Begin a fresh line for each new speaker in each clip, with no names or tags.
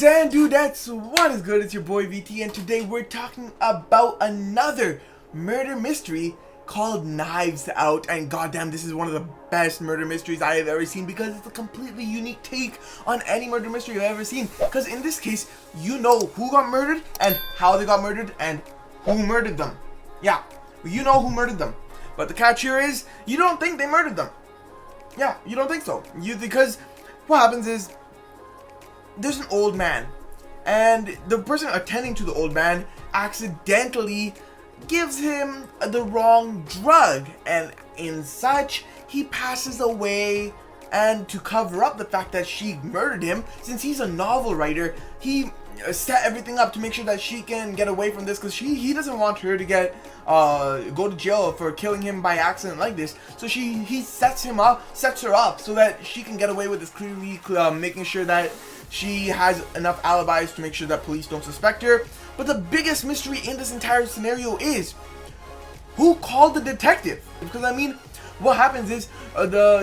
Dudes and dudettes, what is good? It's your boy VT, and today we're talking about another murder mystery called Knives Out. And goddamn, this is one of the best murder mysteries I have ever seen because it's a completely unique take on any murder mystery I've ever seen. Because in this case, you know who got murdered and how they got murdered and who murdered them. Yeah, you know who murdered them. But the catch here is, you don't think they murdered them. Yeah, you don't think so. Because what happens is, there's an old man, and the person attending to the old man accidentally gives him the wrong drug, and in such, he passes away. And to cover up the fact that she murdered him, since he's a novel writer, he set everything up to make sure that she can get away from this, because he doesn't want her to go to jail for killing him by accident like this. So he sets her up so that she can get away with this, clearly making sure that she has enough alibis to make sure that police don't suspect her. But the biggest mystery in this entire scenario is, who called the detective? Because I mean, what happens is,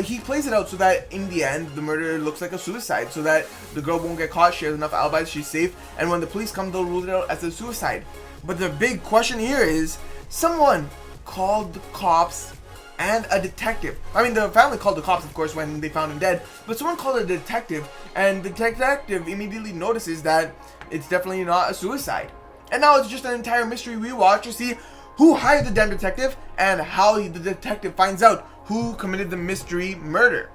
he plays it out so that in the end, the murder looks like a suicide, so that the girl won't get caught, she has enough alibis, she's safe, and when the police come, they'll rule it out as a suicide. But the big question here is, someone called the cops and a detective. I mean, the family called the cops, of course, when they found him dead, but someone called a detective, and the detective immediately notices that it's definitely not a suicide. And now it's just an entire mystery rewatch to see who hired the damn detective and how the detective finds out who committed the mystery murder.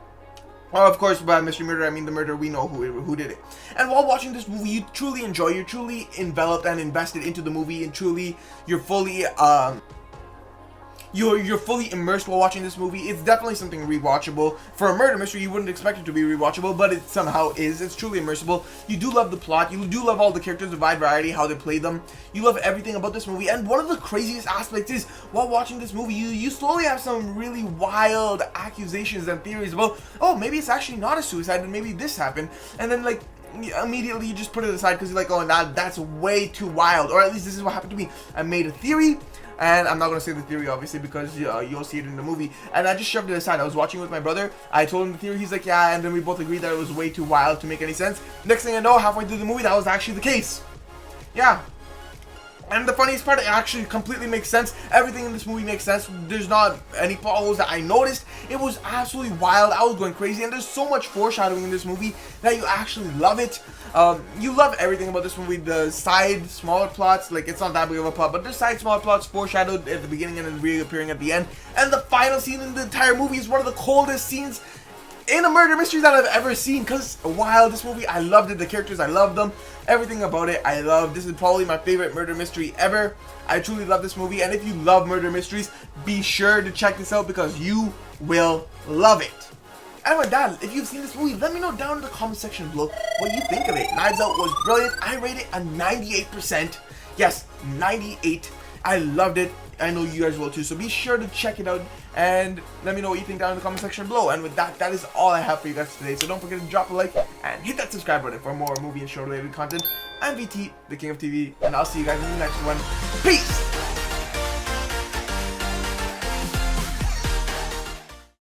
Well, of course, by mystery murder, I mean the murder we know who did it. And while watching this movie, you truly enjoy, you're truly enveloped and invested into the movie, and truly, you're fully you're fully immersed while watching this movie. It's definitely something rewatchable. For a murder mystery, you wouldn't expect it to be rewatchable, but it somehow is. It's truly immersible. You do love the plot. You do love all the characters, the wide variety, how they play them. You love everything about this movie. And one of the craziest aspects is, while watching this movie, you slowly have some really wild accusations and theories about, oh, maybe it's actually not a suicide, and maybe this happened. And then, like, immediately you just put it aside because you're like, oh, that's way too wild. Or at least this is what happened to me. I made a theory, and I'm not going to say the theory, obviously, because you'll see it in the movie. And I just shoved it aside. I was watching with my brother. I told him the theory. He's like, yeah. And then we both agreed that it was way too wild to make any sense. Next thing I know, halfway through the movie, that was actually the case. Yeah. And the funniest part, it actually completely makes sense. Everything in this movie makes sense. There's not any plot holes that I noticed. It was absolutely wild. I was going crazy. And there's so much foreshadowing in this movie that you actually love it. You love everything about this movie. The side, smaller plots, like, it's not that big of a plot, but there's side, smaller plots foreshadowed at the beginning and then reappearing at the end. And the final scene in the entire movie is one of the coldest scenes in a murder mystery that I've ever seen. Because wow, this movie, I loved it. The characters, I loved them. Everything about it, I love. This is probably my favorite murder mystery ever. I truly love this movie. And if you love murder mysteries, be sure to check this out because you will love it. And with that, if you've seen this movie, let me know down in the comment section below what you think of it. Knives Out was brilliant. I rate it a 98%. Yes, 98. I loved it. I know you guys will too, so be sure to check it out and let me know what you think down in the comment section below. And with that, that is all I have for you guys today. So don't forget to drop a like and hit that subscribe button for more movie and show related content. I'm VT, the King of TV, and I'll see you guys in the next one. Peace!